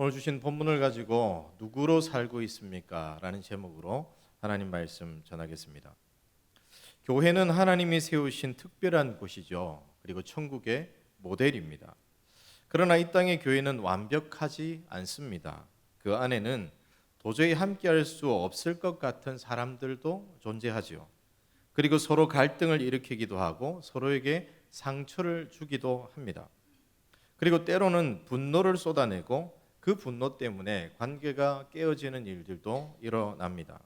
오늘 주신 본문을 가지고 누구로 살고 있습니까? 라는 제목으로 하나님 말씀 전하겠습니다. 교회는 하나님이 세우신 특별한 곳이죠. 그리고 천국의 모델입니다. 그러나 이 땅의 교회는 완벽하지 않습니다. 그 안에는 도저히 함께할 수 없을 것 같은 사람들도 존재하지요. 그리고 서로 갈등을 일으키기도 하고 서로에게 상처를 주기도 합니다. 그리고 때로는 분노를 쏟아내고 그 분노 때문에 관계가 깨어지는 일들도 일어납니다.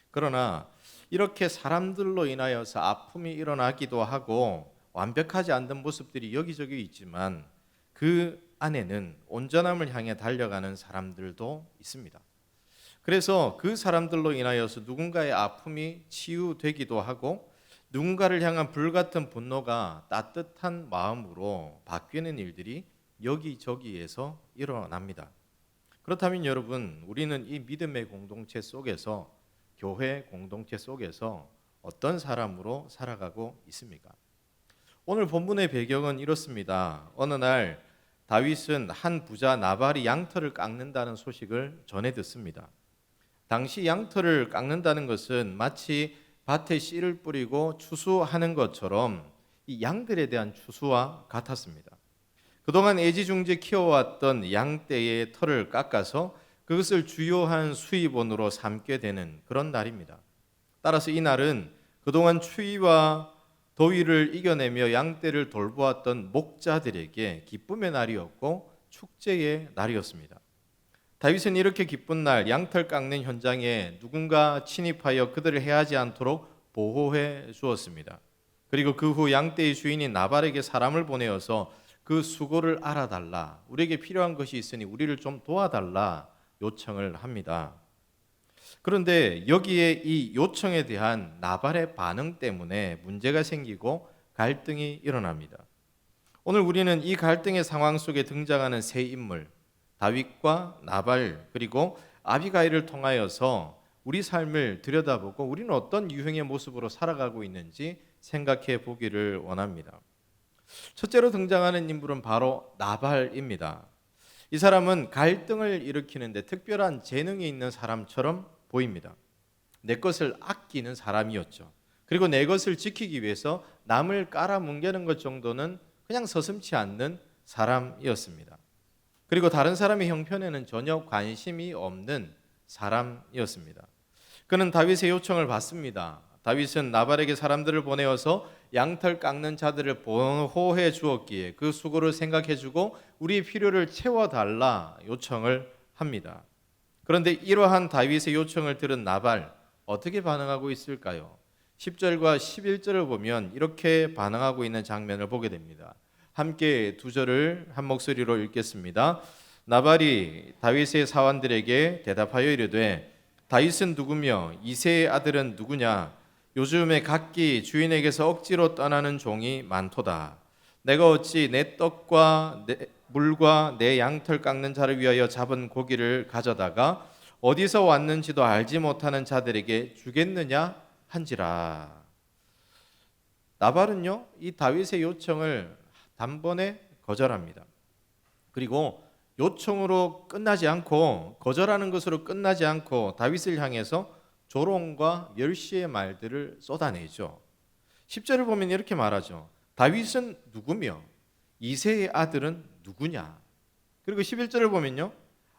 그러나 이렇게 사람들로 인하여서 아픔이 일어나기도 하고 완벽하지 않는 모습들이 여기저기 있지만 그 안에는 온전함을 향해 달려가는 사람들도 있습니다. 그래서 그 사람들로 인하여서 누군가의 아픔이 치유되기도 하고 누군가를 향한 불같은 분노가 따뜻한 마음으로 바뀌는 일들이 여기저기에서 일어납니다. 그렇다면 여러분, 우리는 이 믿음의 공동체 속에서, 교회 공동체 속에서 어떤 사람으로 살아가고 있습니까? 오늘 본문의 배경은 이렇습니다. 어느 날 다윗은 한 부자 나발이 양털을 깎는다는 소식을 전해 듣습니다. 당시 양털을 깎는다는 것은 마치 밭에 씨를 뿌리고 추수하는 것처럼 이 양들에 대한 추수와 같았습니다. 그동안 애지중지 키워왔던 양떼의 털을 깎아서 그것을 주요한 수입원으로 삼게 되는 그런 날입니다. 따라서 이 날은 그동안 추위와 더위를 이겨내며 양떼를 돌보았던 목자들에게 기쁨의 날이었고 축제의 날이었습니다. 다윗은 이렇게 기쁜 날 양털 깎는 현장에 누군가 침입하여 그들을 해하지 않도록 보호해 주었습니다. 그리고 그 후 양떼의 주인인 나발에게 사람을 보내어서 그 수고를 알아달라, 우리에게 필요한 것이 있으니 우리를 좀 도와달라 요청을 합니다. 그런데 여기에 이 요청에 대한 나발의 반응 때문에 문제가 생기고 갈등이 일어납니다. 오늘 우리는 이 갈등의 상황 속에 등장하는 세 인물, 다윗과 나발 그리고 아비가일을 통하여서 우리 삶을 들여다보고 우리는 어떤 유형의 모습으로 살아가고 있는지 생각해 보기를 원합니다. 첫째로 등장하는 인물은 바로 나발입니다. 이 사람은 갈등을 일으키는데 특별한 재능이 있는 사람처럼 보입니다. 내 것을 아끼는 사람이었죠. 그리고 내 것을 지키기 위해서 남을 깔아뭉개는 것 정도는 그냥 서슴지 않는 사람이었습니다. 그리고 다른 사람의 형편에는 전혀 관심이 없는 사람이었습니다. 그는 다윗의 요청을 받습니다. 다윗은 나발에게 사람들을 보내어서 양털 깎는 자들을 보호해 주었기에 그 수고를 생각해 주고 우리의 필요를 채워달라 요청을 합니다. 그런데 이러한 다윗의 요청을 들은 나발 어떻게 반응하고 있을까요? 10절과 11절을 보면 이렇게 반응하고 있는 장면을 보게 됩니다. 함께 두 절을 한 목소리로 읽겠습니다. 나발이 다윗의 사원들에게 대답하여 이르되 다윗은 누구며 이새의 아들은 누구냐? 요즘에 각기 주인에게서 억지로 떠나는 종이 많도다. 내가 어찌 내 떡과 내 물과 내 양털 깎는 자를 위하여 잡은 고기를 가져다가 어디서 왔는지도 알지 못하는 자들에게 주겠느냐 한지라. 나발은요, 이 다윗의 요청을 단번에 거절합니다. 그리고 요청으로 끝나지 않고, 거절하는 것으로 끝나지 않고 다윗을 향해서 조롱과 멸시의 말들을 쏟아내죠. 10절을 보면 이렇게 말하죠. 다윗은 누구며 이새의 아들은 누구냐? 그리고 11절을 보면요,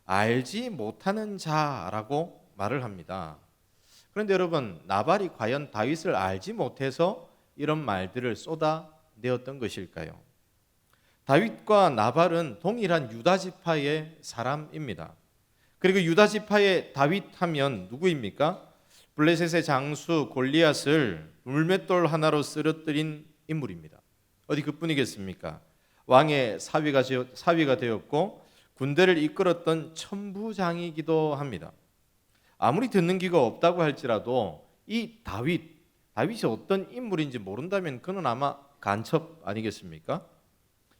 알지 못하는 자라고 말을 합니다. 그런데 여러분, 나발이 과연 다윗을 알지 못해서 이런 말들을 쏟아내었던 것일까요? 다윗과 나발은 동일한 유다 지파의 사람입니다. 그리고 유다 지파의 다윗 하면 누구입니까? 블레셋의 장수 골리앗을 물맷돌 하나로 쓰러뜨린 인물입니다. 어디 그뿐이겠습니까? 왕의 사위가 되었고 군대를 이끌었던 천부장이기도 합니다. 아무리 듣는 귀가 없다고 할지라도 이 다윗이 어떤 인물인지 모른다면 그는 아마 간첩 아니겠습니까?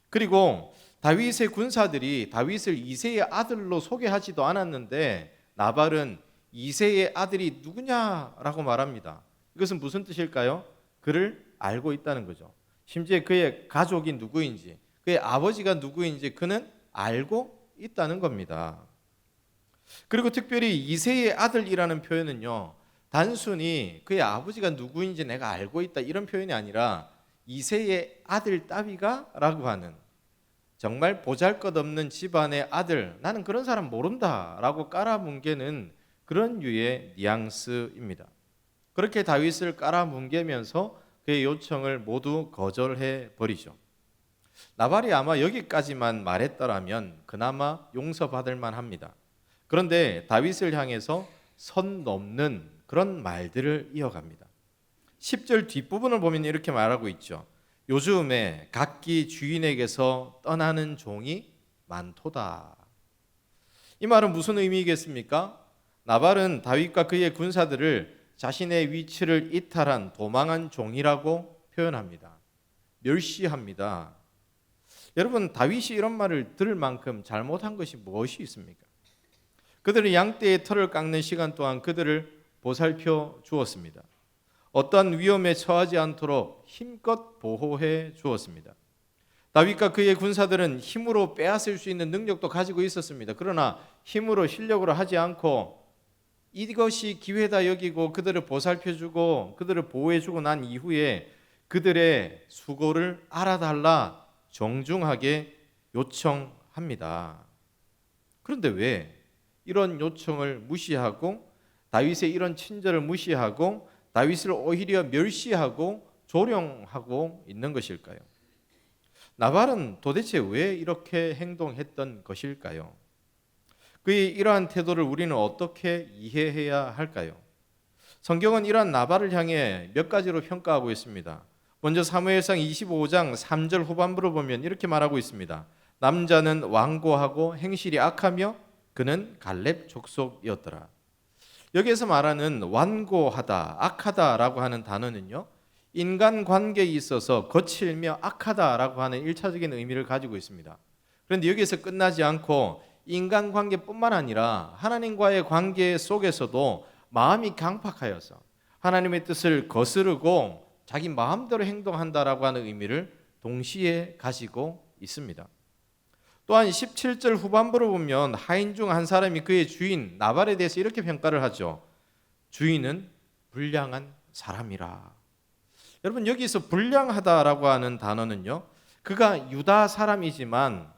그리고 다윗의 군사들이 다윗을 이새의 아들로 소개하지도 않았는데 나발은 이새의 아들이 누구냐라고 말합니다. 이것은 무슨 뜻일까요? 그를 알고 있다는 거죠. 심지어 그의 가족이 누구인지, 그의 아버지가 누구인지 그는 알고 있다는 겁니다. 그리고 특별히 이새의 아들이라는 표현은요, 단순히 그의 아버지가 누구인지 내가 알고 있다 이런 표현이 아니라 이새의 아들 따위가 라고 하는, 정말 보잘것없는 집안의 아들, 나는 그런 사람 모른다 라고 깔아뭉개는 그런 류의 뉘앙스입니다. 그렇게 다윗을 깔아뭉개면서 그의 요청을 모두 거절해 버리죠. 나발이 아마 여기까지만 말했더라면 그나마 용서받을 만합니다. 그런데 다윗을 향해서 선 넘는 그런 말들을 이어갑니다. 10절 뒷부분을 보면 이렇게 말하고 있죠. 요즘에 각기 주인에게서 떠나는 종이 많도다. 이 말은 무슨 의미겠습니까? 나발은 다윗과 그의 군사들을 자신의 위치를 이탈한 도망한 종이라고 표현합니다. 멸시합니다. 여러분, 다윗이 이런 말을 들을 만큼 잘못한 것이 무엇이 있습니까? 그들은 양떼의 털을 깎는 시간 동안 그들을 보살펴 주었습니다. 어떠한 위험에 처하지 않도록 힘껏 보호해 주었습니다. 다윗과 그의 군사들은 힘으로 빼앗을 수 있는 능력도 가지고 있었습니다. 그러나 힘으로 실력으로 하지 않고 이것이 기회다 여기고 그들을 보살펴주고 그들을 보호해주고 난 이후에 그들의 수고를 알아달라 정중하게 요청합니다. 그런데 왜 이런 요청을 무시하고 다윗의 이런 친절을 무시하고 다윗을 오히려 멸시하고 조롱하고 있는 것일까요? 나발은 도대체 왜 이렇게 행동했던 것일까요? 그의 이러한 태도를 우리는 어떻게 이해해야 할까요? 성경은 이러한 나발을 향해 몇 가지로 평가하고 있습니다. 먼저 사무엘상 25장 3절 후반부를 보면 이렇게 말하고 있습니다. 남자는 완고하고 행실이 악하며 그는 갈렙 족속이었더라. 여기에서 말하는 완고하다, 악하다라고 하는 단어는요, 인간관계에 있어서 거칠며 악하다라고 하는 1차적인 의미를 가지고 있습니다. 그런데 여기에서 끝나지 않고 인간관계뿐만 아니라 하나님과의 관계 속에서도 마음이 강팍하여서 하나님의 뜻을 거스르고 자기 마음대로 행동한다라고 하는 의미를 동시에 가지고 있습니다. 또한 17절 후반부를 보면 하인 중 한 사람이 그의 주인 나발에 대해서 이렇게 평가를 하죠. 주인은 불량한 사람이라. 여러분, 여기서 불량하다라고 하는 단어는요, 그가 유다 사람이지만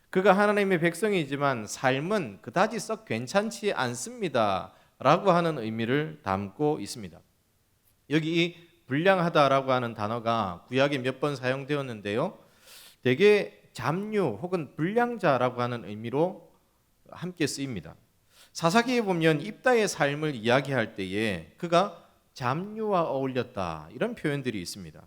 그가 하나님의 백성이지만 삶은 그다지 썩 괜찮지 않습니다 라고 하는 의미를 담고 있습니다. 여기 이 불량하다라고 하는 단어가 구약에 몇 번 사용되었는데요, 대개 잡류 혹은 불량자라고 하는 의미로 함께 쓰입니다. 사사기에 보면 입다의 삶을 이야기할 때에 그가 잡류와 어울렸다 이런 표현들이 있습니다.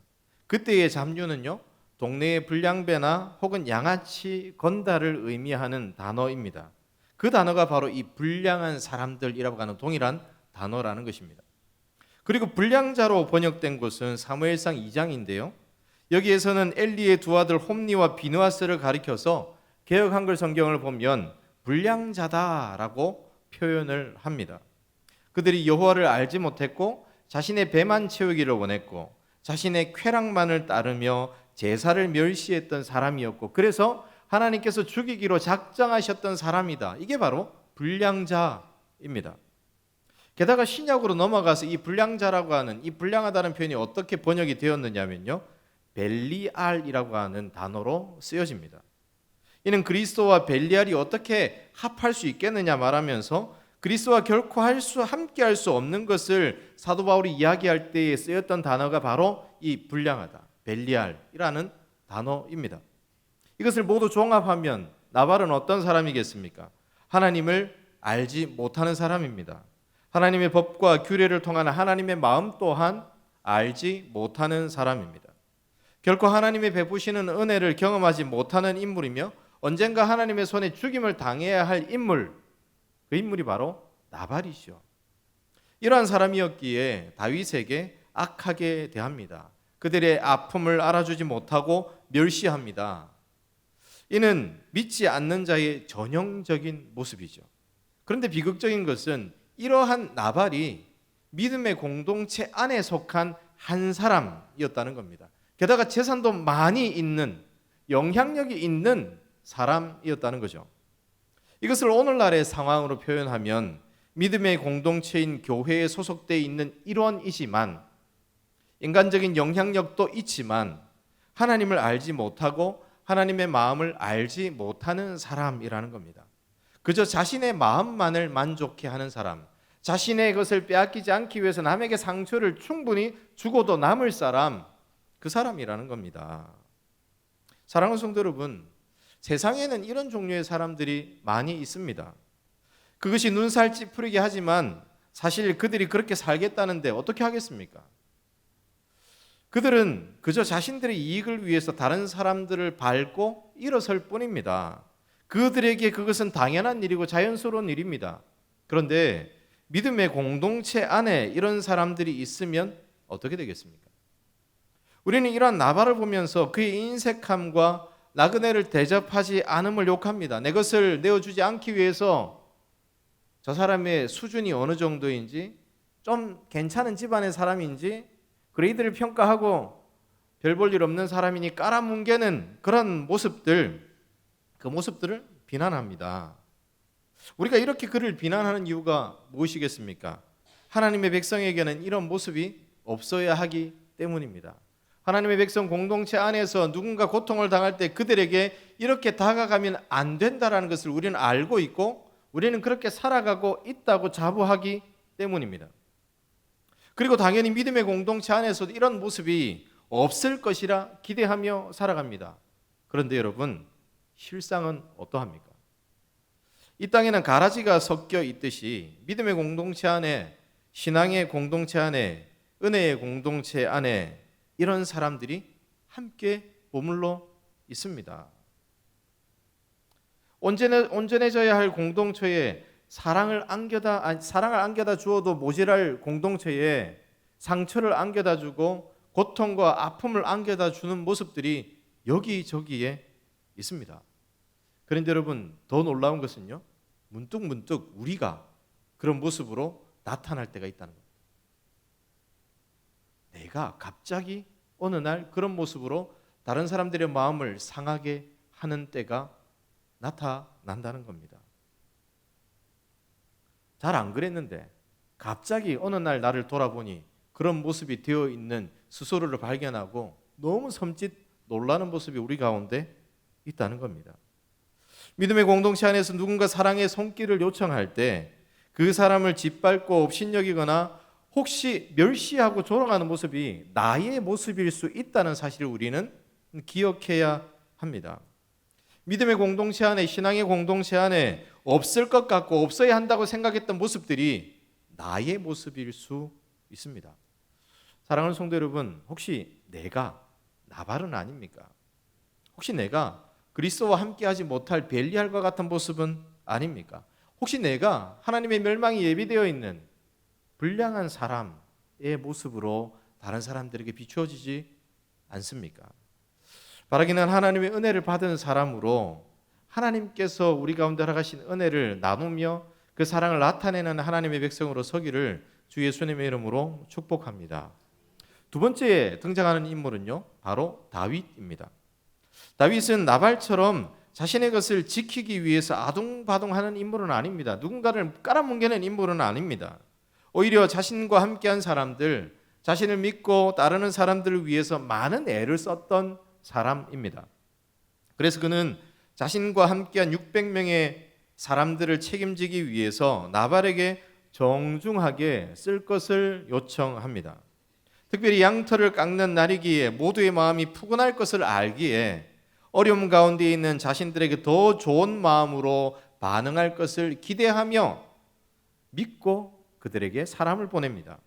그때의 잡류는요, 동네의 불량배나 혹은 양아치 건달을 의미하는 단어입니다. 그 단어가 바로 이 불량한 사람들이라고 하는 동일한 단어라는 것입니다. 그리고 불량자로 번역된 곳은 사무엘상 2장인데요. 여기에서는 엘리의 두 아들 홈니와 비느하스를 가리켜서 개역 한글 성경을 보면 불량자다라고 표현을 합니다. 그들이 여호와를 알지 못했고 자신의 배만 채우기를 원했고 자신의 쾌락만을 따르며 제사를 멸시했던 사람이었고 그래서 하나님께서 죽이기로 작정하셨던 사람이다. 이게 바로 불량자입니다. 게다가 신약으로 넘어가서 이 불량자라고 하는 이 불량하다는 표현이 어떻게 번역이 되었느냐면요, 벨리알이라고 하는 단어로 쓰여집니다. 이는 그리스도와 벨리알이 어떻게 합할 수 있겠느냐 말하면서 그리스도와 결코 함께할 수 없는 것을 사도 바울이 이야기할 때에 쓰였던 단어가 바로 이 불량하다, 벨리알이라는 단어입니다. 이것을 모두 종합하면 나발은 어떤 사람이겠습니까? 하나님을 알지 못하는 사람입니다. 하나님의 법과 규례를 통한 하나님의 마음 또한 알지 못하는 사람입니다. 결코 하나님의 베푸시는 은혜를 경험하지 못하는 인물이며 언젠가 하나님의 손에 죽임을 당해야 할 인물, 그 인물이 바로 나발이죠. 이러한 사람이었기에 다윗에게 악하게 대합니다. 그들의 아픔을 알아주지 못하고 멸시합니다. 이는 믿지 않는 자의 전형적인 모습이죠. 그런데 비극적인 것은 이러한 나발이 믿음의 공동체 안에 속한 한 사람이었다는 겁니다. 게다가 재산도 많이 있는, 영향력이 있는 사람이었다는 거죠. 이것을 오늘날의 상황으로 표현하면 믿음의 공동체인 교회에 소속되어 있는 일원이지만 인간적인 영향력도 있지만 하나님을 알지 못하고 하나님의 마음을 알지 못하는 사람이라는 겁니다. 그저 자신의 마음만을 만족해 하는 사람, 자신의 것을 빼앗기지 않기 위해서 남에게 상처를 충분히 주고도 남을 사람, 그 사람이라는 겁니다. 사랑하는 성도 여러분, 세상에는 이런 종류의 사람들이 많이 있습니다. 그것이 눈살 찌푸리게 하지만 사실 그들이 그렇게 살겠다는데 어떻게 하겠습니까? 그들은 그저 자신들의 이익을 위해서 다른 사람들을 밟고 일어설 뿐입니다. 그들에게 그것은 당연한 일이고 자연스러운 일입니다. 그런데 믿음의 공동체 안에 이런 사람들이 있으면 어떻게 되겠습니까? 우리는 이러한 나발을 보면서 그의 인색함과 나그네를 대접하지 않음을 욕합니다. 내 것을 내어주지 않기 위해서 저 사람의 수준이 어느 정도인지, 좀 괜찮은 집안의 사람인지, 그레이드를 평가하고 별 볼 일 없는 사람이니 깔아뭉개는 그런 모습들, 그 모습들을 비난합니다. 우리가 이렇게 그를 비난하는 이유가 무엇이겠습니까? 하나님의 백성에게는 이런 모습이 없어야 하기 때문입니다. 하나님의 백성 공동체 안에서 누군가 고통을 당할 때 그들에게 이렇게 다가가면 안 된다는 것을 우리는 알고 있고 우리는 그렇게 살아가고 있다고 자부하기 때문입니다. 그리고 당연히 믿음의 공동체 안에서도 이런 모습이 없을 것이라 기대하며 살아갑니다. 그런데 여러분, 실상은 어떠합니까? 이 땅에는 가라지가 섞여 있듯이 믿음의 공동체 안에, 신앙의 공동체 안에, 은혜의 공동체 안에 이런 사람들이 함께 머물러 있습니다. 온전해져야 할 공동체에 사랑을 안겨다 주어도 모자랄 공동체에 상처를 안겨다 주고 고통과 아픔을 안겨다 주는 모습들이 여기저기에 있습니다. 그런데 여러분, 더 놀라운 것은요, 문득 우리가 그런 모습으로 나타날 때가 있다는 겁니다. 내가 갑자기 어느 날 그런 모습으로 다른 사람들의 마음을 상하게 하는 때가 나타난다는 겁니다. 잘 안 그랬는데 갑자기 어느 날 나를 돌아보니 그런 모습이 되어 있는 스스로를 발견하고 너무 섬찟 놀라는 모습이 우리 가운데 있다는 겁니다. 믿음의 공동체 안에서 누군가 사랑의 손길을 요청할 때 그 사람을 짓밟고 업신여기거나 혹시 멸시하고 조롱하는 모습이 나의 모습일 수 있다는 사실을 우리는 기억해야 합니다. 믿음의 공동체 안에, 신앙의 공동체 안에 없을 것 같고 없어야 한다고 생각했던 모습들이 나의 모습일 수 있습니다. 사랑하는 성도 여러분, 혹시 내가 나발은 아닙니까? 혹시 내가 그리스도와 함께하지 못할 벨리알과 같은 모습은 아닙니까? 혹시 내가 하나님의 멸망이 예비되어 있는 불량한 사람의 모습으로 다른 사람들에게 비추어지지 않습니까? 바라기는 하나님의 은혜를 받은 사람으로 하나님께서 우리 가운데 허락하신 은혜를 나누며 그 사랑을 나타내는 하나님의 백성으로 서기를 주 예수님의 이름으로 축복합니다. 두 번째 등장하는 인물은요, 바로 다윗입니다. 다윗은 나발처럼 자신의 것을 지키기 위해서 아둥바둥하는 인물은 아닙니다. 누군가를 깔아뭉개는 인물은 아닙니다. 오히려 자신과 함께한 사람들, 자신을 믿고 따르는 사람들을 위해서 많은 애를 썼던 사람입니다. 그래서 그는 자신과 함께한 600명의 사람들을 책임지기 위해서 나발에게 정중하게 쓸 것을 요청합니다. 특별히 양털을 깎는 날이기에 모두의 마음이 푸근할 것을 알기에 어려움 가운데 있는 자신들에게 더 좋은 마음으로 반응할 것을 기대하며 믿고 그들에게 사람을 보냅니다.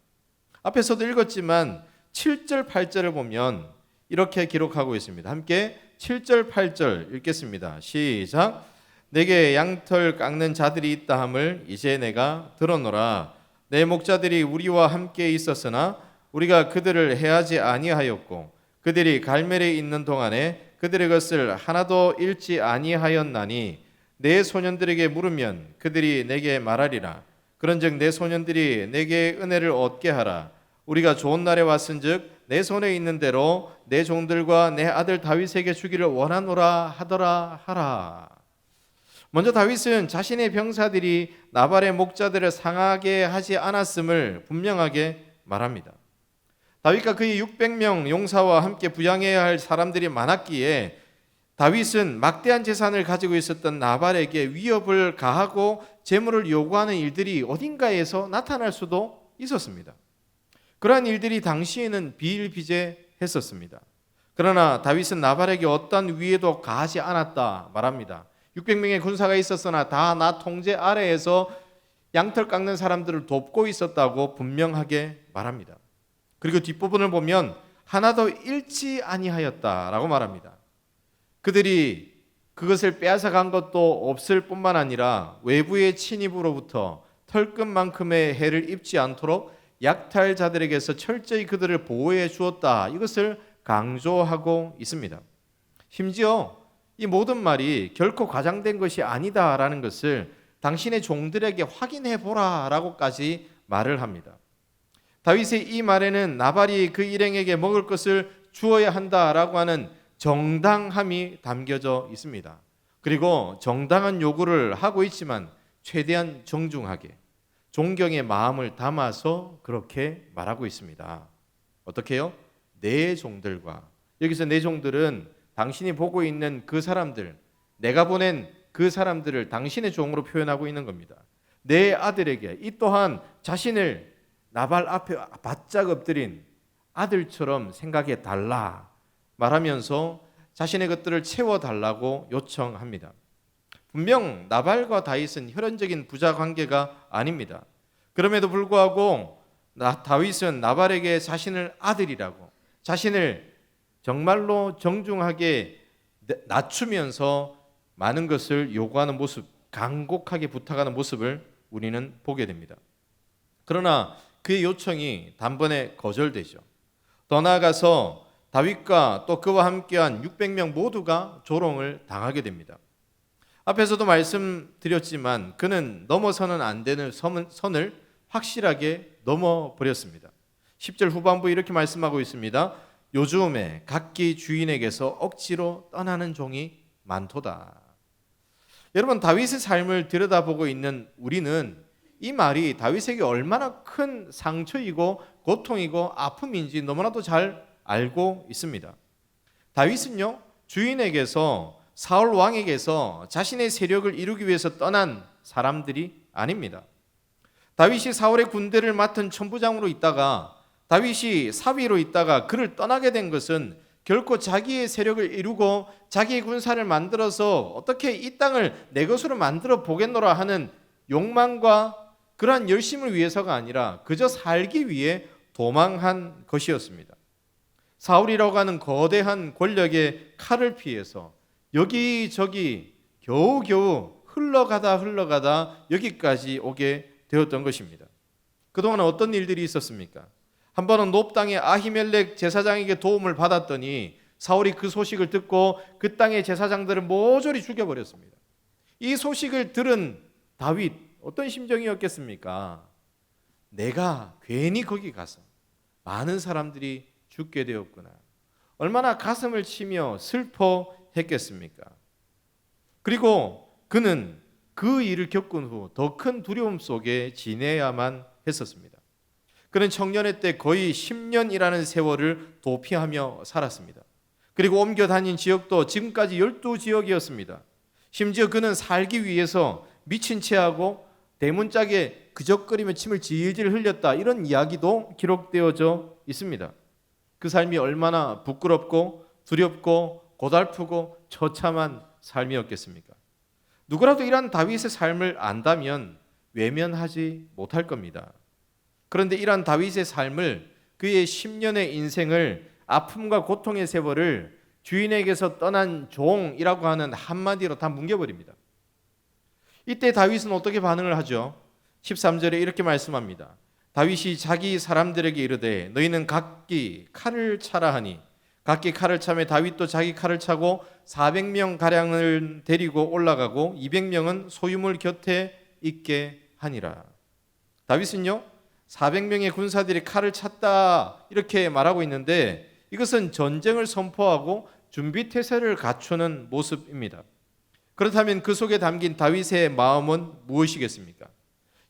앞에서도 읽었지만 7절, 8절을 보면 이렇게 기록하고 있습니다. 함께 7절, 8절 읽겠습니다. 시작. 내게 양털 깎는 자들이 있다 함을 이제 내가 들었노라. 내 목자들이 우리와 함께 있었으나 우리가 그들을 해하지 아니하였고 그들이 갈멜에 있는 동안에 그들의 것을 하나도 잃지 아니하였나니 내 소년들에게 물으면 그들이 내게 말하리라. 그런즉 내 소년들이 내게 은혜를 얻게 하라. 우리가 좋은 날에 왔은즉 내 손에 있는 대로 내 종들과 내 아들 다윗에게 주기를 원하노라 하더라 하라. 먼저 다윗은 자신의 병사들이 나발의 목자들을 상하게 하지 않았음을 분명하게 말합니다. 다윗과 그의 600명 용사와 함께 부양해야 할 사람들이 많았기에 다윗은 막대한 재산을 가지고 있었던 나발에게 위협을 가하고 재물을 요구하는 일들이 어딘가에서 나타날 수도 있었습니다. 그러한 일들이 당시에는 비일비재했었습니다. 그러나 다윗은 나발에게 어떤 위해도 가하지 않았다 말합니다. 600명의 군사가 있었으나 다 나 통제 아래에서 양털 깎는 사람들을 돕고 있었다고 분명하게 말합니다. 그리고 뒷부분을 보면 하나도 잃지 아니하였다라고 말합니다. 그들이 그것을 빼앗아간 것도 없을 뿐만 아니라 외부의 침입으로부터 털끝만큼의 해를 입지 않도록 약탈자들에게서 철저히 그들을 보호해 주었다. 이것을 강조하고 있습니다. 심지어 이 모든 말이 결코 과장된 것이 아니다라는 것을 당신의 종들에게 확인해 보라라고까지 말을 합니다. 다윗의 이 말에는 나발이 그 일행에게 먹을 것을 주어야 한다라고 하는 정당함이 담겨져 있습니다. 그리고 정당한 요구를 하고 있지만 최대한 정중하게 존경의 마음을 담아서 그렇게 말하고 있습니다. 어떻게요? 내 종들과, 여기서 내 종들은 당신이 보고 있는 그 사람들, 내가 보낸 그 사람들을 당신의 종으로 표현하고 있는 겁니다. 내 아들에게 이 또한 자신을 나발 앞에 바짝 엎드린 아들처럼 생각해 달라 말하면서 자신의 것들을 채워달라고 요청합니다. 분명 나발과 다윗은 혈연적인 부자 관계가 아닙니다. 그럼에도 불구하고 다윗은 나발에게 자신을 아들이라고, 자신을 정말로 정중하게 낮추면서 많은 것을 요구하는 모습, 간곡하게 부탁하는 모습을 우리는 보게 됩니다. 그러나 그의 요청이 단번에 거절되죠. 더 나아가서 다윗과 또 그와 함께한 600명 모두가 조롱을 당하게 됩니다. 앞에서도 말씀드렸지만 그는 넘어서는 안 되는 선을 확실하게 넘어버렸습니다. 10절 후반부 이렇게 말씀하고 있습니다. 요즘에 각기 주인에게서 억지로 떠나는 종이 많도다. 여러분, 다윗의 삶을 들여다보고 있는 우리는 이 말이 다윗에게 얼마나 큰 상처이고 고통이고 아픔인지 너무나도 잘 알고 있습니다. 다윗은요, 주인에게서, 사울 왕에게서 자신의 세력을 이루기 위해서 떠난 사람들이 아닙니다. 다윗이 사울의 군대를 맡은 천부장으로 있다가, 다윗이 사위로 있다가 그를 떠나게 된 것은 결코 자기의 세력을 이루고 자기의 군사를 만들어서 어떻게 이 땅을 내 것으로 만들어 보겠노라 하는 욕망과 그러한 열심을 위해서가 아니라 그저 살기 위해 도망한 것이었습니다. 사울이라고 하는 거대한 권력의 칼을 피해서 여기저기 겨우겨우 흘러가다 여기까지 오게 되었던 것입니다. 그동안 어떤 일들이 있었습니까? 한 번은 놉 땅의 아히멜렉 제사장에게 도움을 받았더니 사울이 그 소식을 듣고 그 땅의 제사장들을 모조리 죽여버렸습니다. 이 소식을 들은 다윗, 어떤 심정이었겠습니까? 내가 괜히 거기 가서 많은 사람들이 죽게 되었구나. 얼마나 가슴을 치며 슬퍼했겠습니까? 그리고 그는 그 일을 겪은 후 더 큰 두려움 속에 지내야만 했었습니다. 그는 청년의 때 거의 10년이라는 세월을 도피하며 살았습니다. 그리고 옮겨 다닌 지역도 지금까지 12지역이었습니다. 심지어 그는 살기 위해서 미친 채하고 대문짝에 그적거리며 침을 질질 흘렸다, 이런 이야기도 기록되어져 있습니다. 그 삶이 얼마나 부끄럽고 두렵고 고달프고 처참한 삶이었겠습니까? 누구라도 이러한 다윗의 삶을 안다면 외면하지 못할 겁니다. 그런데 이러한 다윗의 삶을, 그의 10년의 인생을, 아픔과 고통의 세월을 주인에게서 떠난 종이라고 하는 한마디로 다 뭉개버립니다. 이때 다윗은 어떻게 반응을 하죠? 13절에 이렇게 말씀합니다. 다윗이 자기 사람들에게 이르되 너희는 각기 칼을 차라 하니 각기 칼을 차매 다윗도 자기 칼을 차고 400명 가량을 데리고 올라가고 200명은 소유물 곁에 있게 하니라. 다윗은요, 400명의 군사들이 칼을 찼다 이렇게 말하고 있는데 이것은 전쟁을 선포하고 준비태세를 갖추는 모습입니다. 그렇다면 그 속에 담긴 다윗의 마음은 무엇이겠습니까?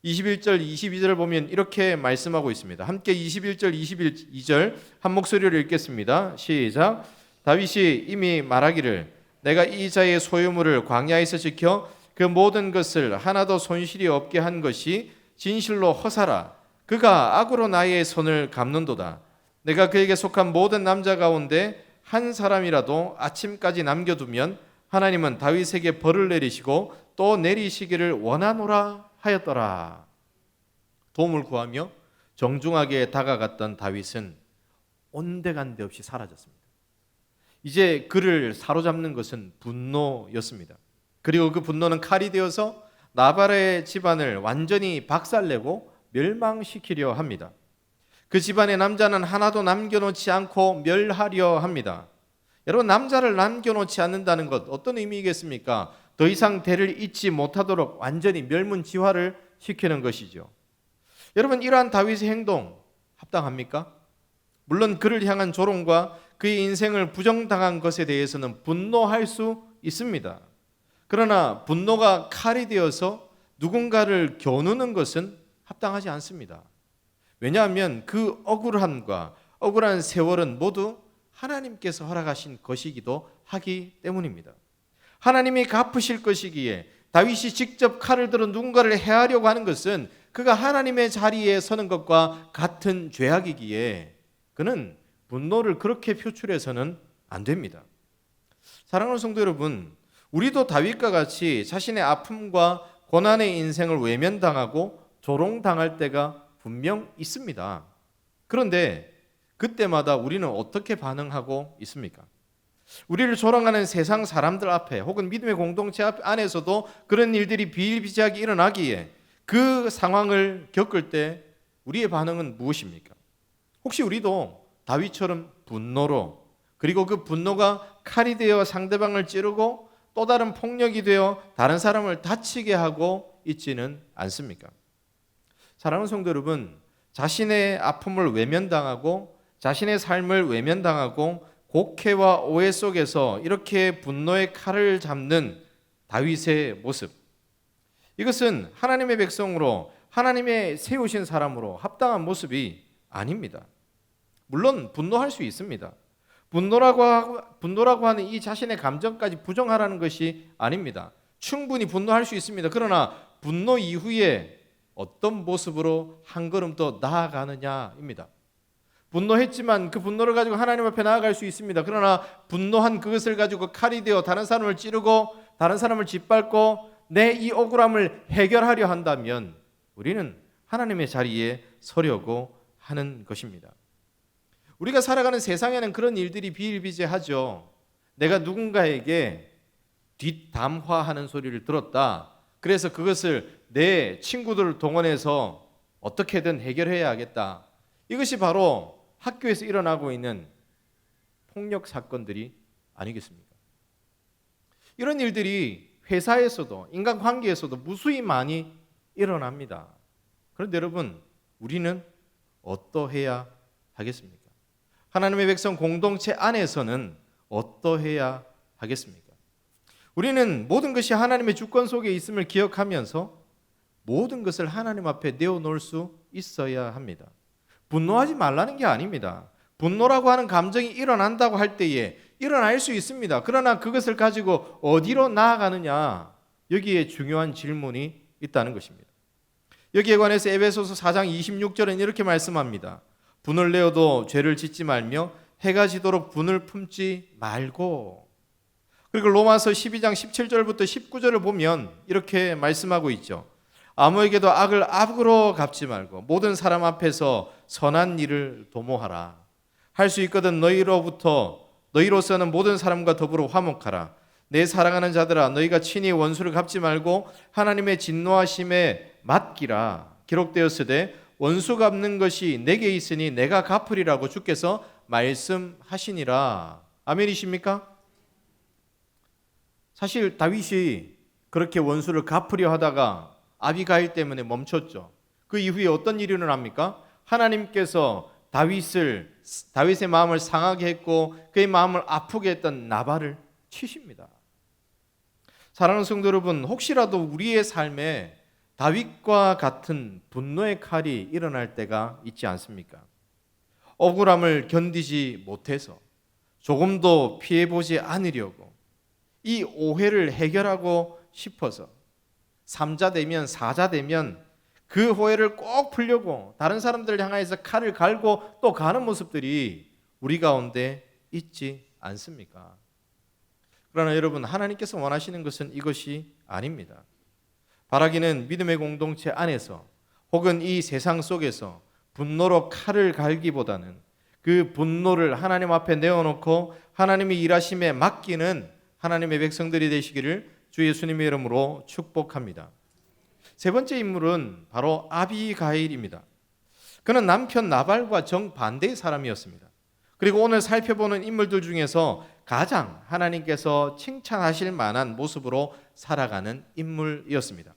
21절, 22절을 보면 이렇게 말씀하고 있습니다. 함께 21절, 22절 한 목소리로 읽겠습니다. 시작. 다윗이 이미 말하기를 내가 이 자의 소유물을 광야에서 지켜 그 모든 것을 하나도 손실이 없게 한 것이 진실로 허사라. 그가 악으로 나의 손을 갚는도다. 내가 그에게 속한 모든 남자 가운데 한 사람이라도 아침까지 남겨두면 하나님은 다윗에게 벌을 내리시고 또 내리시기를 원하노라 하였더라. 도움을 구하며 정중하게 다가갔던 다윗은 온데간데 없이 사라졌습니다. 이제 그를 사로잡는 것은 분노였습니다. 그리고 그 분노는 칼이 되어서 나발의 집안을 완전히 박살내고 멸망시키려 합니다. 그 집안의 남자는 하나도 남겨놓지 않고 멸하려 합니다. 여러분, 남자를 남겨놓지 않는다는 것 어떤 의미겠습니까? 더 이상 대를 잇지 못하도록 완전히 멸문지화를 시키는 것이죠. 여러분, 이러한 다윗의 행동 합당합니까? 물론 그를 향한 조롱과 그의 인생을 부정당한 것에 대해서는 분노할 수 있습니다. 그러나 분노가 칼이 되어서 누군가를 겨누는 것은 합당하지 않습니다. 왜냐하면 그 억울함과 억울한 세월은 모두 하나님께서 허락하신 것이기도 하기 때문입니다. 하나님이 갚으실 것이기에 다윗이 직접 칼을 들어 누군가를 해하려고 하는 것은 그가 하나님의 자리에 서는 것과 같은 죄악이기에 그는 분노를 그렇게 표출해서는 안 됩니다. 사랑하는 성도 여러분, 우리도 다윗과 같이 자신의 아픔과 고난의 인생을 외면당하고 조롱당할 때가 분명 있습니다. 그런데 그때마다 우리는 어떻게 반응하고 있습니까? 우리를 조롱하는 세상 사람들 앞에 혹은 믿음의 공동체 안에서도 그런 일들이 비일비재하게 일어나기에 그 상황을 겪을 때 우리의 반응은 무엇입니까? 혹시 우리도 다윗처럼 분노로, 그리고 그 분노가 칼이 되어 상대방을 찌르고 또 다른 폭력이 되어 다른 사람을 다치게 하고 있지는 않습니까? 사랑하는 성도 여러분, 자신의 아픔을 외면당하고 자신의 삶을 외면당하고 곡해와 오해 속에서 이렇게 분노의 칼을 잡는 다윗의 모습, 이것은 하나님의 백성으로 하나님의 세우신 사람으로 합당한 모습이 아닙니다. 물론 분노할 수 있습니다. 분노라고 하는 이 자신의 감정까지 부정하라는 것이 아닙니다. 충분히 분노할 수 있습니다. 그러나 분노 이후에 어떤 모습으로 한 걸음 더 나아가느냐입니다. 분노했지만 그 분노를 가지고 하나님 앞에 나아갈 수 있습니다. 그러나 분노한 그것을 가지고 칼이 되어 다른 사람을 찌르고 다른 사람을 짓밟고 내 이 억울함을 해결하려 한다면 우리는 하나님의 자리에 서려고 하는 것입니다. 우리가 살아가는 세상에는 그런 일들이 비일비재하죠. 내가 누군가에게 뒷담화하는 소리를 들었다. 그래서 그것을 내 친구들을 동원해서 어떻게든 해결해야겠다. 이것이 바로 학교에서 일어나고 있는 폭력 사건들이 아니겠습니까? 이런 일들이 회사에서도 인간관계에서도 무수히 많이 일어납니다. 그런데 여러분, 우리는 어떠해야 하겠습니까? 하나님의 백성 공동체 안에서는 어떠해야 하겠습니까? 우리는 모든 것이 하나님의 주권 속에 있음을 기억하면서 모든 것을 하나님 앞에 내어놓을 수 있어야 합니다. 분노하지 말라는 게 아닙니다. 분노라고 하는 감정이 일어난다고 할 때에 일어날 수 있습니다. 그러나 그것을 가지고 어디로 나아가느냐, 여기에 중요한 질문이 있다는 것입니다. 여기에 관해서 에베소서 4장 26절은 이렇게 말씀합니다. 분을 내어도 죄를 짓지 말며 해가 지도록 분을 품지 말고. 그리고 로마서 12장 17절부터 19절을 보면 이렇게 말씀하고 있죠. 아무에게도 악을 악으로 갚지 말고 모든 사람 앞에서 선한 일을 도모하라. 할 수 있거든 너희로서는 모든 사람과 더불어 화목하라. 내 사랑하는 자들아, 너희가 친히 원수를 갚지 말고 하나님의 진노하심에 맡기라. 기록되었으되 원수 갚는 것이 내게 있으니 내가 갚으리라고 주께서 말씀하시니라. 아멘이십니까? 사실 다윗이 그렇게 원수를 갚으려 하다가 아비가일 때문에 멈췄죠. 그 이후에 어떤 일이 일어납니까? 하나님께서 다윗의 마음을 상하게 했고 그의 마음을 아프게 했던 나발을 치십니다. 사랑하는 성도 여러분, 혹시라도 우리의 삶에 다윗과 같은 분노의 칼이 일어날 때가 있지 않습니까? 억울함을 견디지 못해서 조금도 피해보지 않으려고 이 오해를 해결하고 싶어서 3자 되면 4자 되면 그 오해를 꼭 풀려고 다른 사람들을 향해서 칼을 갈고 또 가는 모습들이 우리 가운데 있지 않습니까? 그러나 여러분, 하나님께서 원하시는 것은 이것이 아닙니다. 바라기는 믿음의 공동체 안에서 혹은 이 세상 속에서 분노로 칼을 갈기보다는 그 분노를 하나님 앞에 내어놓고 하나님의 일하심에 맡기는 하나님의 백성들이 되시기를 주 예수님의 이름으로 축복합니다. 세 번째 인물은 바로 아비가일입니다. 그는 남편 나발과 정반대의 사람이었습니다. 그리고 오늘 살펴보는 인물들 중에서 가장 하나님께서 칭찬하실 만한 모습으로 살아가는 인물이었습니다.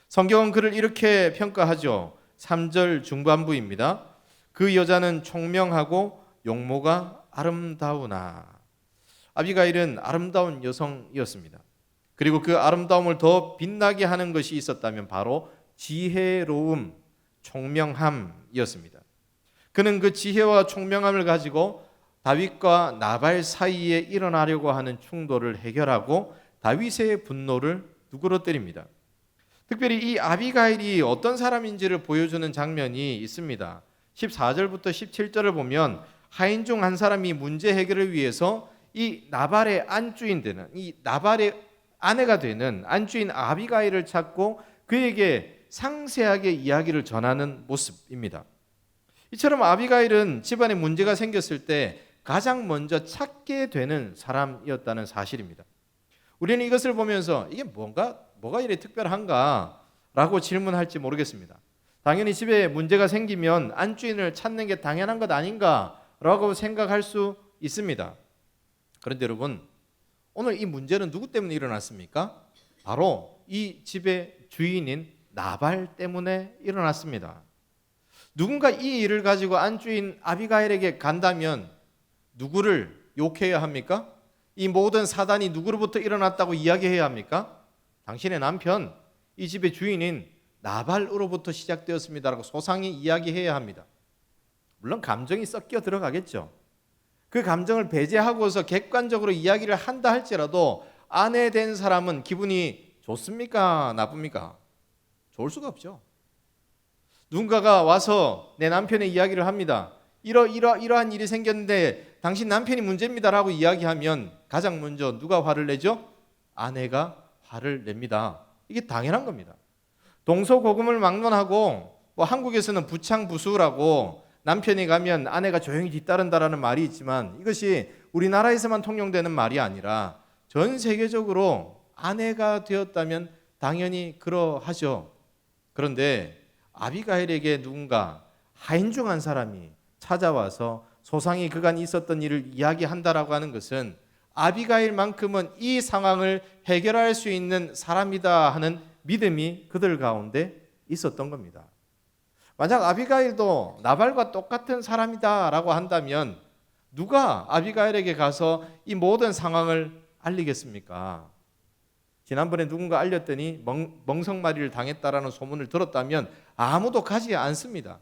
성경은 그를 이렇게 평가하죠. 3절 중반부입니다. 그 여자는 총명하고 용모가 아름다우나. 아비가일은 아름다운 여성이었습니다. 그리고 그 아름다움을 더 빛나게 하는 것이 있었다면 바로 지혜로움, 총명함이었습니다. 그는 그 지혜와 총명함을 가지고 다윗과 나발 사이에 일어나려고 하는 충돌을 해결하고 다윗의 분노를 누그러뜨립니다. 특별히 이 아비가일이 어떤 사람인지를 보여주는 장면이 있습니다. 14절부터 17절을 보면 하인 중 한 사람이 문제 해결을 위해서 이 나발의 안주인 되는, 이 나발의 아내가 되는 안주인 아비가일을 찾고 그에게 상세하게 이야기를 전하는 모습입니다. 이처럼 아비가일은 집안에 문제가 생겼을 때 가장 먼저 찾게 되는 사람이었다는 사실입니다. 우리는 이것을 보면서 이게 뭐가 이래 특별한가 라고 질문할지 모르겠습니다. 당연히 집에 문제가 생기면 안주인을 찾는 게 당연한 것 아닌가 라고 생각할 수 있습니다. 그런데 여러분, 오늘 이 문제는 누구 때문에 일어났습니까? 바로 이 집의 주인인 나발 때문에 일어났습니다. 누군가 이 일을 가지고 안주인 아비가일에게 간다면 누구를 욕해야 합니까? 이 모든 사단이 누구로부터 일어났다고 이야기해야 합니까? 당신의 남편, 이 집의 주인인 나발으로부터 시작되었습니다라고 소상히 이야기해야 합니다. 물론 감정이 섞여 들어가겠죠. 그 감정을 배제하고서 객관적으로 이야기를 한다 할지라도 아내 된 사람은 기분이 좋습니까? 나쁩니까? 좋을 수가 없죠. 누군가가 와서 내 남편의 이야기를 합니다. 이러한 일이 생겼는데 당신 남편이 문제입니다라고 이야기하면 가장 먼저 누가 화를 내죠? 아내가 화를 냅니다. 이게 당연한 겁니다. 동서고금을 막론하고 한국에서는 부창부수라고 남편이 가면 아내가 조용히 뒤따른다라는 말이 있지만 이것이 우리나라에서만 통용되는 말이 아니라 전 세계적으로 아내가 되었다면 당연히 그러하죠. 그런데 아비가일에게 누군가 하인 중 한 사람이 찾아와서 소상히 그간 있었던 일을 이야기한다라고 하는 것은 아비가일만큼은 이 상황을 해결할 수 있는 사람이다 하는 믿음이 그들 가운데 있었던 겁니다. 만약 아비가일도 나발과 똑같은 사람이다라고 한다면 누가 아비가일에게 가서 이 모든 상황을 알리겠습니까? 지난번에 누군가 알렸더니 멍석마리를 당했다라는 소문을 들었다면 아무도 가지 않습니다.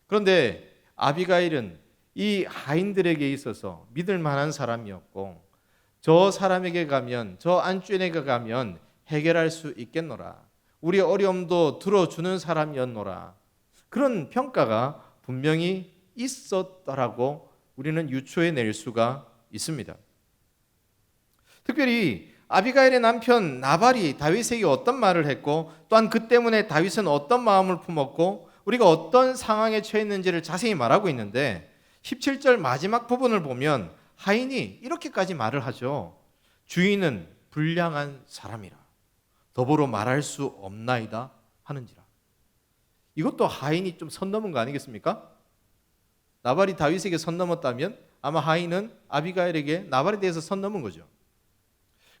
그런데 아비가일은 이 하인들에게 있어서 믿을 만한 사람이었고 저 사람에게 가면, 저 안주인에게 가면 해결할 수 있겠노라. 우리 어려움도 들어주는 사람이었노라. 그런 평가가 분명히 있었다라고 우리는 유추해낼 수가 있습니다. 특별히 아비가일의 남편 나발이 다윗에게 어떤 말을 했고 또한 그 때문에 다윗은 어떤 마음을 품었고 우리가 어떤 상황에 처했는지를 자세히 말하고 있는데 17절 마지막 부분을 보면 하인이 이렇게까지 말을 하죠. 주인은 불량한 사람이라 더불어 말할 수 없나이다 하는지라. 이것도 하인이 좀 선 넘은 거 아니겠습니까? 나발이 다윗에게 선 넘었다면 아마 하인은 아비가일에게 나발에 대해서 선 넘은 거죠.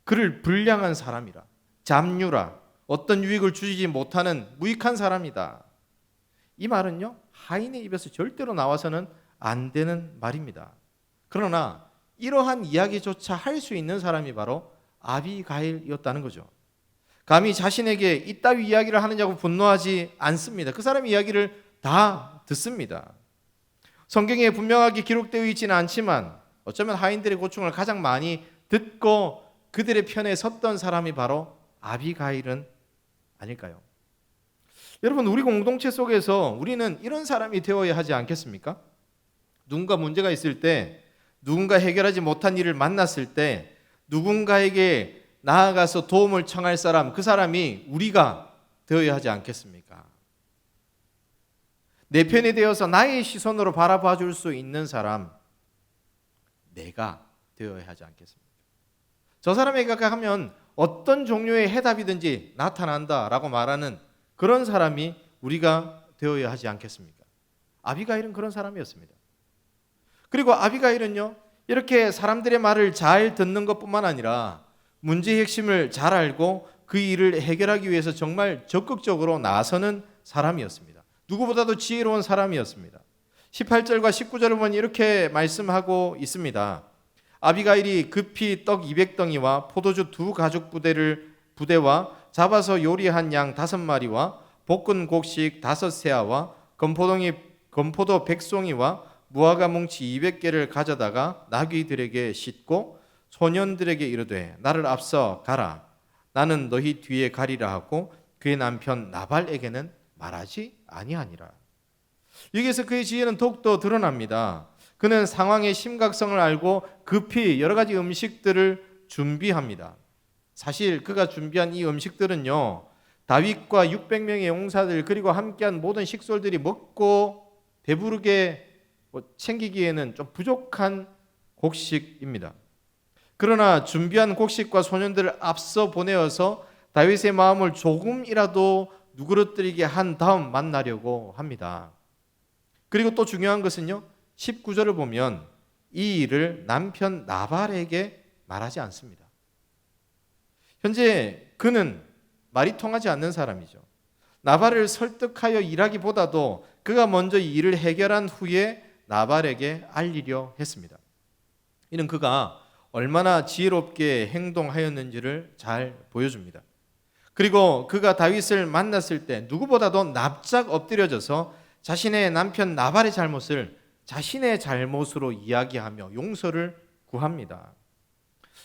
그를 불량한 사람이라, 잡류라, 어떤 유익을 주지 못하는 무익한 사람이다. 이 말은요, 하인의 입에서 절대로 나와서는 안 되는 말입니다. 그러나 이러한 이야기조차 할 수 있는 사람이 바로 아비가일이었다는 거죠. 감히 자신에게 이따위 이야기를 하느냐고 분노하지 않습니다. 그 사람의 이야기를 다 듣습니다. 성경에 분명하게 기록되어 있지는 않지만 어쩌면 하인들의 고충을 가장 많이 듣고 그들의 편에 섰던 사람이 바로 아비가일은 아닐까요? 여러분, 우리 공동체 속에서 우리는 이런 사람이 되어야 하지 않겠습니까? 누군가 문제가 있을 때, 누군가 해결하지 못한 일을 만났을 때 누군가에게 나아가서 도움을 청할 사람, 그 사람이 우리가 되어야 하지 않겠습니까? 내 편이 되어서 나의 시선으로 바라봐 줄 수 있는 사람, 내가 되어야 하지 않겠습니까? 저 사람에게 가면 어떤 종류의 해답이든지 나타난다라고 말하는 그런 사람이 우리가 되어야 하지 않겠습니까? 아비가일은 그런 사람이었습니다. 그리고 아비가일은요, 이렇게 사람들의 말을 잘 듣는 것뿐만 아니라 문제의 핵심을 잘 알고 그 일을 해결하기 위해서 정말 적극적으로 나서는 사람이었습니다. 누구보다도 지혜로운 사람이었습니다. 18절과 19절을 보면 이렇게 말씀하고 있습니다. 아비가일이 급히 떡 200덩이와 포도주 2가죽 부대와 잡아서 요리한 양 5마리와 볶은 곡식 5세아와 건포도 100송이와 무화과 뭉치 200개를 가져다가 나귀들에게 싣고 소년들에게 이르되 나를 앞서 가라. 나는 너희 뒤에 가리라 하고 그의 남편 나발에게는 말하지 아니하니라. 여기에서 그의 지혜는 더욱더 드러납니다. 그는 상황의 심각성을 알고 급히 여러 가지 음식들을 준비합니다. 사실 그가 준비한 이 음식들은요, 다윗과 600명의 용사들 그리고 함께한 모든 식솔들이 먹고 배부르게 챙기기에는 좀 부족한 곡식입니다. 그러나 준비한 곡식과 소년들을 앞서 보내어서 다윗의 마음을 조금이라도 누그러뜨리게 한 다음 만나려고 합니다. 그리고 또 중요한 것은요, 19절을 보면 이 일을 남편 나발에게 말하지 않습니다. 현재 그는 말이 통하지 않는 사람이죠. 나발을 설득하여 일하기보다도 그가 먼저 이 일을 해결한 후에 나발에게 알리려 했습니다. 이는 그가 얼마나 지혜롭게 행동하였는지를 잘 보여줍니다. 그리고 그가 다윗을 만났을 때 누구보다도 납작 엎드려져서 자신의 남편 나발의 잘못을 자신의 잘못으로 이야기하며 용서를 구합니다.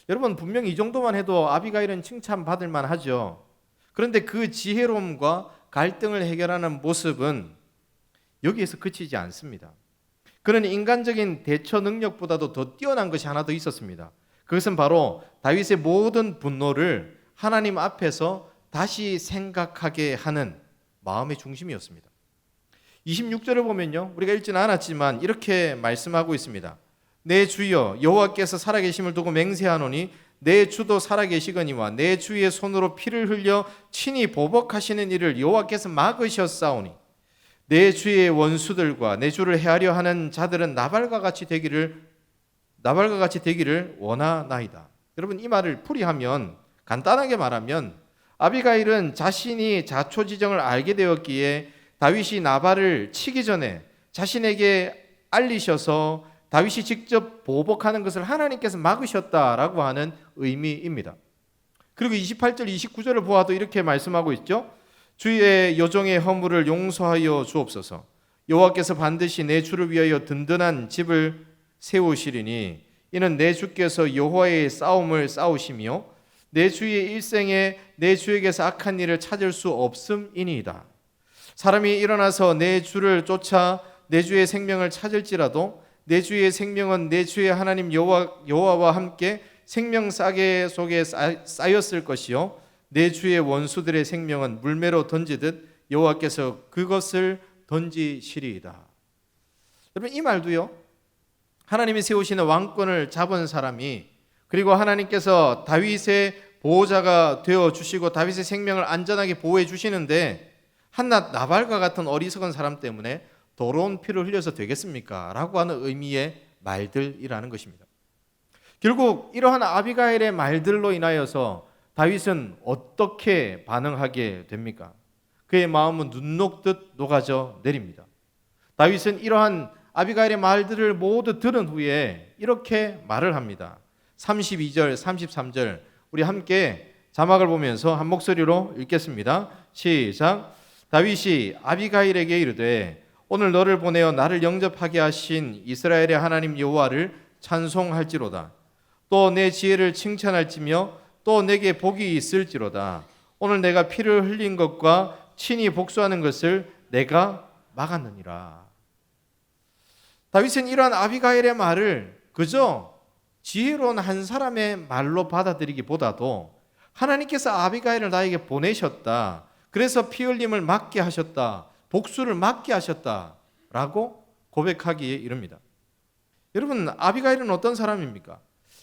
여러분, 분명히 이 정도만 해도 아비가일은 칭찬받을 만하죠. 그런데 그 지혜로움과 갈등을 해결하는 모습은 여기에서 그치지 않습니다. 그는 인간적인 대처 능력보다도 더 뛰어난 것이 하나 더 있었습니다. 그것은 바로 다윗의 모든 분노를 하나님 앞에서 다시 생각하게 하는 마음의 중심이었습니다. 26절을 보면요, 우리가 읽지는 않았지만 이렇게 말씀하고 있습니다. 내 주여 여호와께서 살아계심을 두고 맹세하노니 내 주도 살아계시거니와 내 주의 손으로 피를 흘려 친히 보복하시는 일을 여호와께서 막으셨사오니 내 주의 원수들과 내 주를 해하려 하는 자들은 나발과 같이 되기를 원하나이다. 여러분, 이 말을 풀이하면, 간단하게 말하면 아비가일은 자신이 자초지정을 알게 되었기에 다윗이 나발을 치기 전에 자신에게 알리셔서 다윗이 직접 보복하는 것을 하나님께서 막으셨다라고 하는 의미입니다. 그리고 28절 29절을 보아도 이렇게 말씀하고 있죠. 주의 여종의 허물을 용서하여 주옵소서. 여호와께서 반드시 내 주를 위하여 든든한 집을 세우시리니 이는 내 주께서 여호와의 싸움을 싸우시며 내 주의 일생에 내 주에게서 악한 일을 찾을 수 없음이니이다. 사람이 일어나서 내 주를 쫓아 내 주의 생명을 찾을지라도 내 주의 생명은 내 주의 하나님 여호와와 함께 생명 싸개 속에 쌓였을 것이요 내 주의 원수들의 생명은 물매로 던지듯 여호와께서 그것을 던지시리이다. 여러분, 이 말도요, 하나님이 세우시는 왕권을 잡은 사람이, 그리고 하나님께서 다윗의 보호자가 되어 주시고 다윗의 생명을 안전하게 보호해 주시는데 한낱 나발과 같은 어리석은 사람 때문에 더러운 피를 흘려서 되겠습니까? 라고 하는 의미의 말들이라는 것입니다. 결국 이러한 아비가일의 말들로 인하여서 다윗은 어떻게 반응하게 됩니까? 그의 마음은 눈 녹듯 녹아져 내립니다. 다윗은 이러한 아비가일의 말들을 모두 들은 후에 이렇게 말을 합니다. 32절, 33절 우리 함께 자막을 보면서 한 목소리로 읽겠습니다. 시작. 다윗이 아비가일에게 이르되 오늘 너를 보내어 나를 영접하게 하신 이스라엘의 하나님 여호와를 찬송할지로다. 또 내 지혜를 칭찬할지며 또 내게 복이 있을지로다. 오늘 내가 피를 흘린 것과 친히 복수하는 것을 내가 막았느니라. 다윗은 이러한 아비가일의 말을 그저 지혜로운 한 사람의 말로 받아들이기보다도 하나님께서 아비가일을 나에게 보내셨다. 그래서 피 흘림을 막게 하셨다. 복수를 막게 하셨다라고 고백하기에 이릅니다. 여러분, 아비가일은 어떤 사람입니까?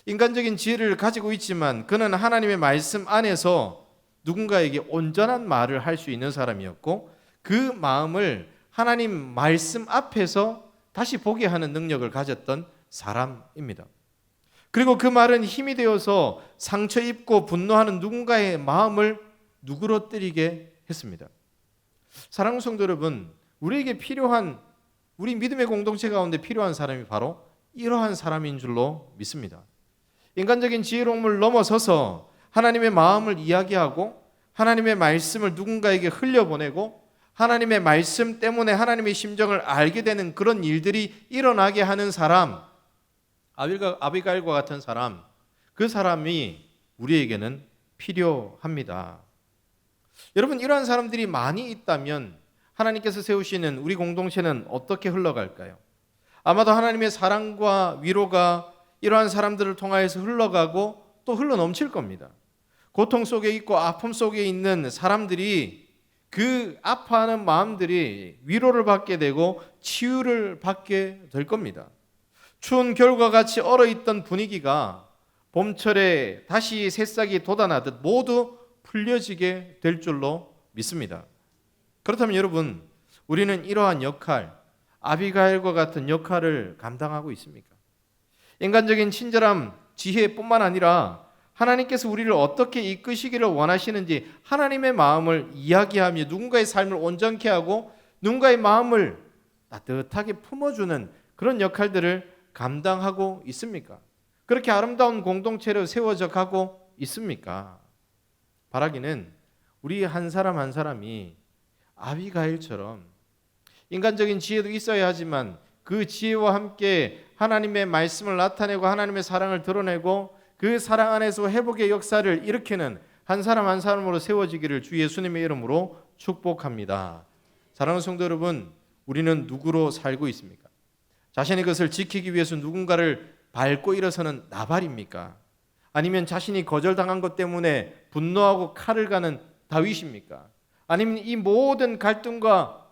인간적인 지혜를 가지고 있지만 그는 하나님의 말씀 안에서 누군가에게 온전한 말을 할 수 있는 사람이었고 그 마음을 하나님 말씀 앞에서 다시 보게 하는 능력을 가졌던 사람입니다. 그리고 그 말은 힘이 되어서 상처 입고 분노하는 누군가의 마음을 누그러뜨리게 했습니다. 사랑하는 성도 여러분, 우리에게 필요한, 우리 믿음의 공동체 가운데 필요한 사람이 바로 이러한 사람인 줄로 믿습니다. 인간적인 지혜로움을 넘어서서 하나님의 마음을 이야기하고 하나님의 말씀을 누군가에게 흘려보내고 하나님의 말씀 때문에 하나님의 심정을 알게 되는 그런 일들이 일어나게 하는 사람, 아비가일과 같은 사람, 그 사람이 우리에게는 필요합니다. 여러분, 이러한 사람들이 많이 있다면 하나님께서 세우시는 우리 공동체는 어떻게 흘러갈까요? 아마도 하나님의 사랑과 위로가 이러한 사람들을 통하여서 흘러가고 또 흘러넘칠 겁니다. 고통 속에 있고 아픔 속에 있는 사람들이 그 아파하는 마음들이 위로를 받게 되고 치유를 받게 될 겁니다. 추운 겨울과 같이 얼어있던 분위기가 봄철에 다시 새싹이 돋아나듯 모두 풀려지게 될 줄로 믿습니다. 그렇다면 여러분, 우리는 이러한 역할, 아비가일과 같은 역할을 감당하고 있습니까? 인간적인 친절함, 지혜뿐만 아니라 하나님께서 우리를 어떻게 이끄시기를 원하시는지 하나님의 마음을 이야기하며 누군가의 삶을 온전케 하고 누군가의 마음을 따뜻하게 품어주는 그런 역할들을 감당하고 있습니까? 그렇게 아름다운 공동체로 세워져 가고 있습니까? 바라기는 우리 한 사람 한 사람이 아비가일처럼 인간적인 지혜도 있어야 하지만 그 지혜와 함께 하나님의 말씀을 나타내고 하나님의 사랑을 드러내고 그 사랑 안에서 회복의 역사를 일으키는 한 사람 한 사람으로 세워지기를 주 예수님의 이름으로 축복합니다. 사랑하는 성도 여러분, 우리는 누구로 살고 있습니까? 자신의 것을 지키기 위해서 누군가를 밟고 일어서는 나발입니까? 아니면 자신이 거절당한 것 때문에 분노하고 칼을 가는 다윗입니까? 아니면 이 모든 갈등과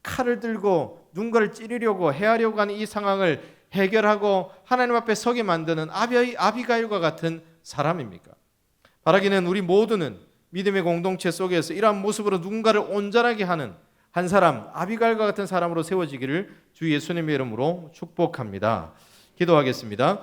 칼을 들고 누군가를 찌르려고 해하려고 하는 이 상황을 해결하고 하나님 앞에 서게 만드는 아비가일과 같은 사람입니까? 바라기는 우리 모두는 믿음의 공동체 속에서 이러한 모습으로 누군가를 온전하게 하는 한 사람, 아비가일과 같은 사람으로 세워지기를 주 예수님의 이름으로 축복합니다. 기도하겠습니다.